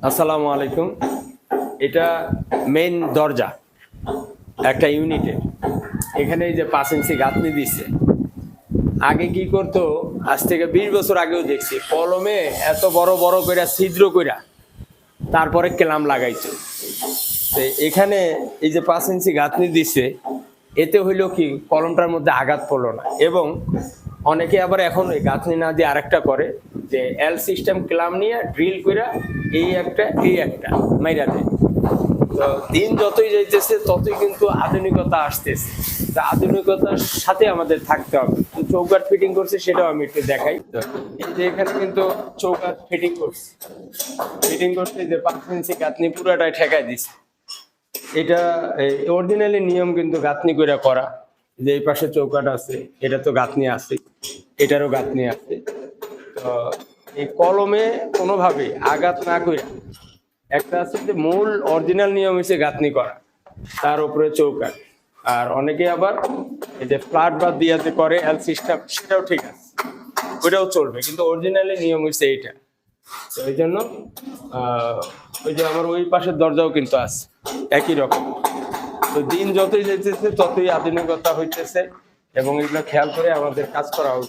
আসসালামু আলাইকুম। এটা মেইন দরজা একটা ইউনিটে। এখানে এই যে 5 ইঞ্চি গাঁথনি দিচ্ছে। আগে কি করতো, আজ থেকে 20 বছর আগেও দেখছি কলমে এত বড় বড় কইরা ছিদ্র কইরা তারপরে কেলাম লাগাইতো। তো এখানে এই যে 5 ইঞ্চি গাঁথনি দিচ্ছে, এতে হইলো কি কলমটার মধ্যে আঘাত পড়লো না। এবং অনেকে আবার এখন ওই গাঁথনি না দিয়ে আরেকটা করে, যে এল সিস্টেম ক্লাম নিয়ে ড্রিল কইরা এই একটা মাইরা দেয়। তো দিন যতই যাইতেছে ততই কিন্তু আধুনিকতা আসতেছে। তা আধুনিকতার সাথে আমাদের থাকতে হবে। তো চৌকাঠ ফিটিং করছে সেটাও আমি একটু দেখাই। তো এই যে এখানে কিন্তু চৌকাঠ ফিটিং করছে যে 5 ইঞ্চি গাঁথনি পুরাটাই ঠেকাই দিছে। এটা অরিজিনালি নিয়ম কিন্তু গাঁথনি করে করা। যে এই পাশে চৌকাঠ আছে, এটা তো গাঁথনি আছে, এটারও গাঁথনি আছে। তো এই কলমে কোনোভাবে আঘাত না করে একটা আছে যে মূল অরিজিনাল নিয়ম হচ্ছে গাঁথনি করা, তার উপরে চৌকাঠ। আর অনেকে আবার এই যে ফ্ল্যাট বাদ দিয়ে যে করে এল সিস্টেম, সেটাও ঠিক আছে, ওইটাও চলবে, কিন্তু অরিজিনালি নিয়ম হচ্ছে এইটা। তো এই জন্য ওই যে আমার ওই পাশের দরজাও কিন্তু আছে একই রকম। তো দিন যতই যেতেছে ততই আধুনিকতা হইতেছে, এবং এগুলো খেয়াল করে আমাদের কাজ করা উচিত।